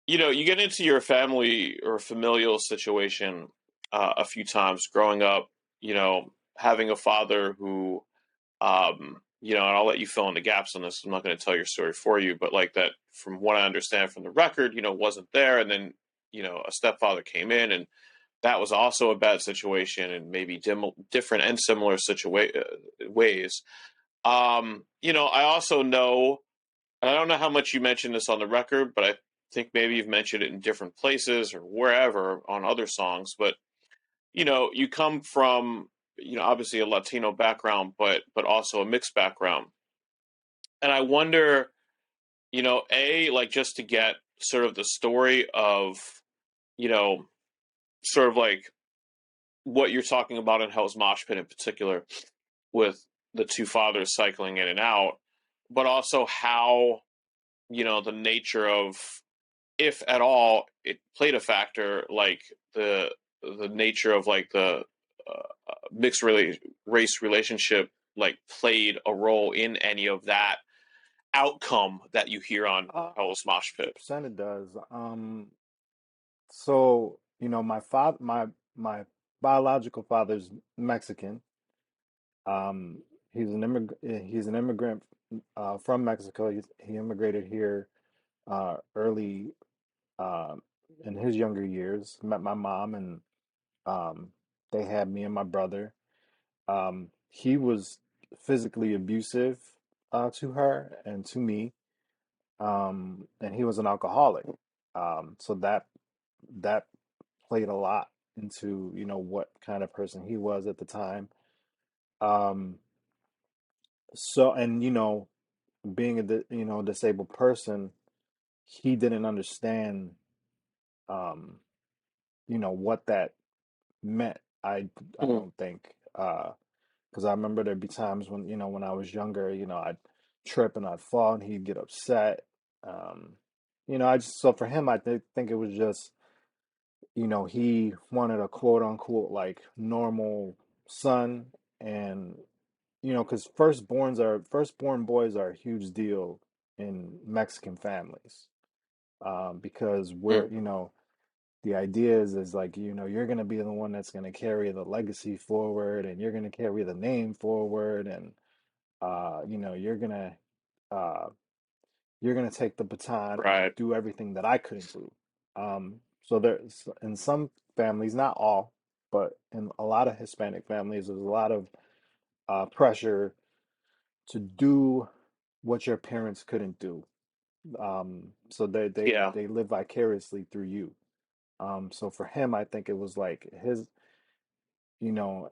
You get into your family or familial situation a few times growing up, having a father who, and I'll let you fill in the gaps on this. I'm not going to tell your story for you, but like that, from what I understand from the record, wasn't there. And then, a stepfather came in, and that was also a bad situation, and maybe different and similar ways. I also know, and I don't know how much you mentioned this on the record, but I think maybe you've mentioned it in different places or wherever on other songs. But you come from obviously a Latino background, but also a mixed background, and I wonder, like just to get sort of the story of you know sort of like what you're talking about in Hell's Mosh Pit in particular, with the two fathers cycling in and out, but also how the nature of, if at all, it played a factor, like the nature of like the mixed race relationship, like played a role in any of that outcome that you hear on Hell's Mosh Pit. 100% it does. So, my father, my biological father's Mexican. Um, he's an immigrant from Mexico. He immigrated here early uh, in his younger years. Met my mom, and um, they had me and my brother. He was physically abusive to her and to me, and he was an alcoholic. So that played a lot into, what kind of person he was at the time. Um, so, and being a disabled person, he didn't understand, um, what that meant. I Mm. don't think, because I remember there'd be times when, when I was younger, I'd trip and I'd fall and he'd get upset. Um, I just, so for him, I think it was just, he wanted a quote unquote like normal son. And, because firstborn boys are a huge deal in Mexican families. Because we're, Mm. the idea is like, you're going to be the one that's going to carry the legacy forward, and you're going to carry the name forward. And, uh, you're going to take the baton and Right. do everything that I couldn't do. So there's, in some families, not all, but in a lot of Hispanic families, there's a lot of pressure to do what your parents couldn't do. So Yeah. they live vicariously through you. So for him, I think it was like you know,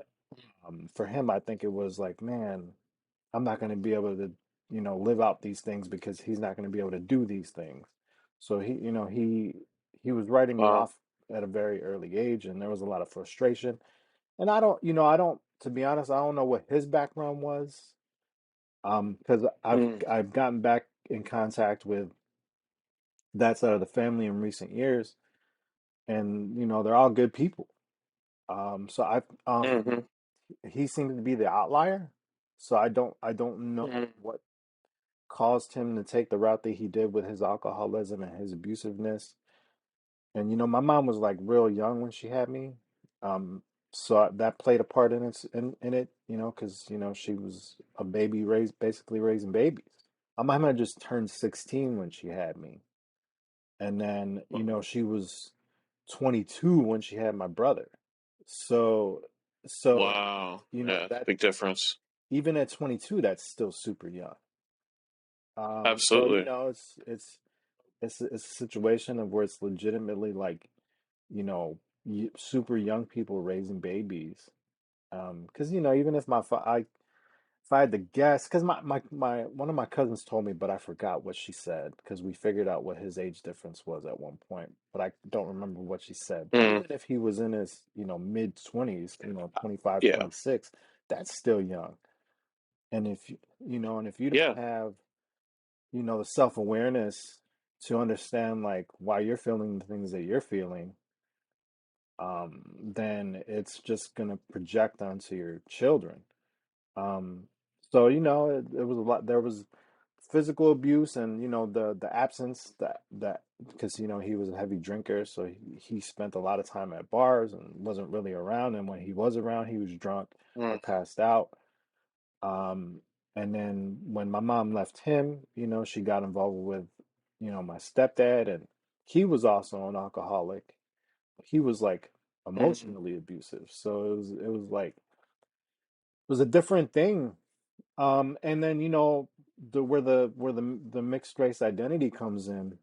for him, I think it was like, man, I'm not going to be able to, live out these things because he's not going to be able to do these things. So he was writing me Wow. off at a very early age, and there was a lot of frustration. And to be honest, I don't know what his background was. Because Mm. I've gotten back in contact with that side of the family in recent years, and they're all good people. So Hmm. he seemed to be the outlier. So I don't know Mm. what caused him to take the route that he did with his alcoholism and his abusiveness. And my mom was like real young when she had me. Um, so that played a part in it, because she was a baby basically raising babies. My mom had just turned 16 when she had me. And then, she was 22 when she had my brother. So so Wow. Yeah, it's a that big difference. even at 22, that's still super young. So Absolutely. it's a situation of where it's legitimately like, super young people raising babies. Because even if if I had to guess, because my one of my cousins told me, but I forgot what she said because we figured out what his age difference was at one point, but I don't remember what she said. But Mm. even if he was in his, mid 20s, 25, Yeah. 26, that's still young. And if you don't Yeah. have, the self-awareness to understand like why you're feeling the things that you're feeling, then it's just gonna project onto your children. Um, so it was a lot. There was physical abuse, and the absence, because he was a heavy drinker, so he spent a lot of time at bars and wasn't really around. And when he was around, he was drunk or Mm, passed out. Um, and then when my mom left him, she got involved with, my stepdad, and he was also an alcoholic. He was like mm, emotionally abusive. So it was like it was a different thing. And then where the mixed race identity comes in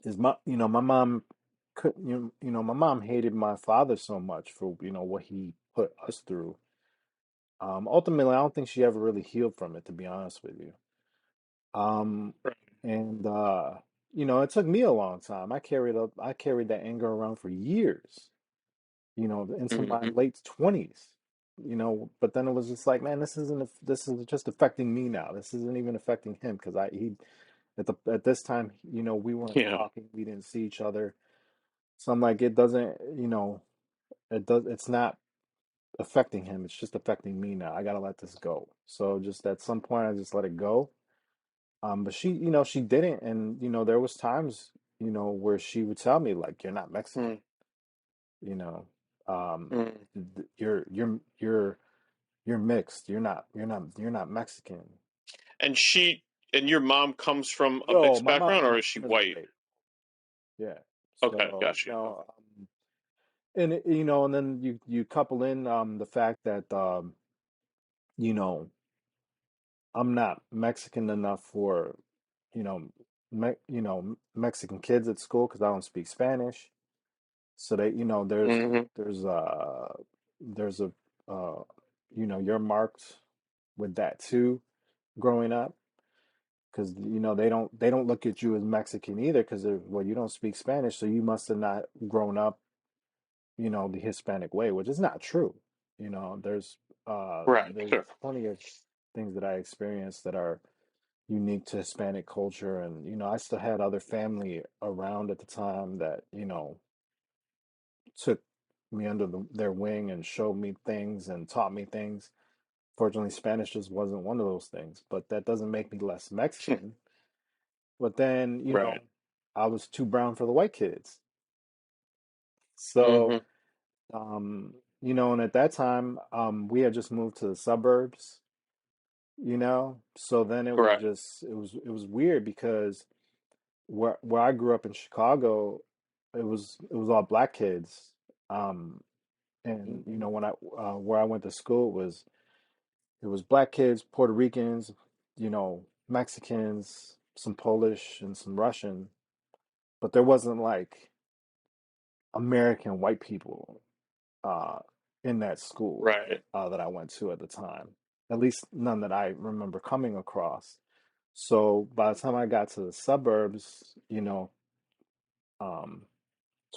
is my mom couldn't my mom hated my father so much for what he put us through. Ultimately, I don't think she ever really healed from it, to be honest with you. Um, right. and it took me a long time. I carried that anger around for years, into my Hmm. late 20s. But then it was just like, man, this is just affecting me now. This isn't even affecting him because I he at this time, we weren't Yeah. talking, we didn't see each other. So I'm like, it doesn't, it's not affecting him. It's just affecting me now. I gotta let this go. So just at some point, I just let it go. But she didn't, and there was times, where she would tell me like, "You're not Mexican," Mm, you know, um, mm. "You're mixed. You're not Mexican." And your mom comes from a No, mixed my background, or mom is she is white? white. Yeah. Okay, So got you. Okay. and then you couple in the fact that you know I'm not Mexican enough for Mexican kids at school because I don't speak Spanish. So they, Hmm. there's a uh you're marked with that too growing up because they don't look at you as Mexican either because well, you don't speak Spanish, so you must have not grown up the Hispanic way, which is not true. There's Right. there's Sure. plenty of things that I experienced that are unique to Hispanic culture, and I still had other family around at the time that took me under their wing and showed me things and taught me things. Fortunately, Spanish just wasn't one of those things, but that doesn't make me less Mexican. But then, Right. I was too brown for the white kids. So, Hmm. and at that time, we had just moved to the suburbs, so then Right. it was weird because where I grew up in Chicago, it was all black kids. Um, and Hmm. when where I went to school it was black kids, Puerto Ricans, Mexicans, some Polish and some Russian, but there wasn't like American white people uh in that school Right. that I went to at the time. At least none that I remember coming across. So by the time I got to the suburbs, um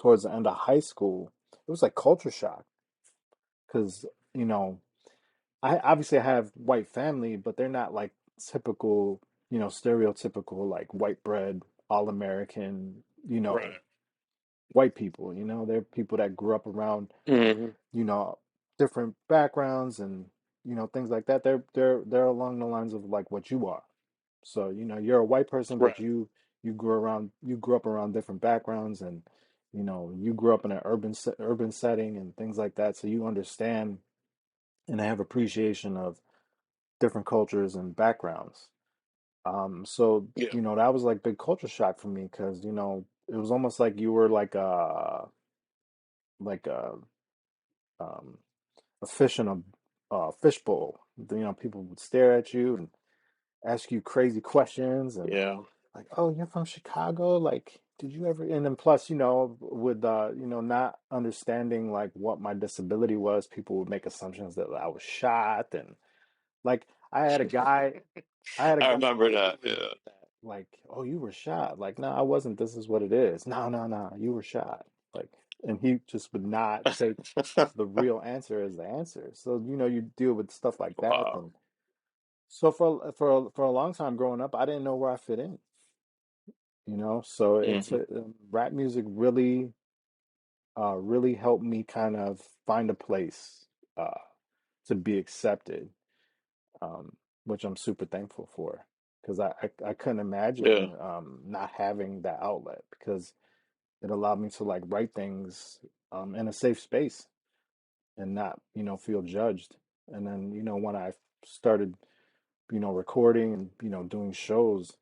towards the end of high school, it was like culture shock because, you know, I have white family, but they're not like typical, stereotypical like white bread, all American, Right. white people. They're people that grew up around, Hmm. you know, different backgrounds and things like that. They're along the lines of like what you are. So, you're a white person, but Right. you grew up around different backgrounds and you grew up in an urban setting and things like that. So you understand and have appreciation of different cultures and backgrounds. So Yeah. that was like big culture shock for me because it was almost like you were like um, a fish in a fishbowl. People would stare at you and ask you crazy questions and Yeah. like, "Oh, you're from Chicago? Like, did you ever?" And then plus, with not understanding like what my disability was, people would make assumptions that I was shot and like I had a guy. I had a I guy remember tell that. me that, like, "Oh, you were shot." Like, no, I wasn't. This is what it is. No, no, no, you were shot. Like, and he just would not take Yeah. the real answer as the answer. So, you deal with stuff like that. Wow. And so for a long time growing up, I didn't know where I fit in, So it's Hmm. rap music really helped me kind of find a place uh to be accepted, um, which I'm super thankful for. because I couldn't Yeah. imagine not having that outlet, because it allowed me to like write things in a safe space and not, feel judged. And then, when I started, recording and, doing shows,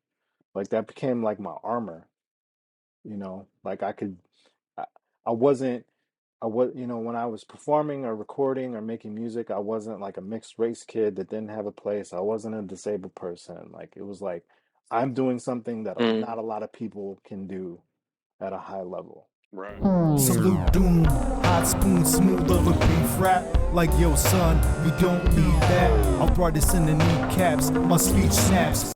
like that became like my armor, like I, I wasn't, when I was performing or recording or making music, I wasn't like a mixed race kid that didn't have a place. I wasn't a disabled person. Like it was like, I'm doing something that Mm. not a lot of people can do at a high level. Right. Salute Doom, hot spoon, smooth over beef rap. Like yo son, we don't need that. Arthritis in the kneecaps, my speech snaps.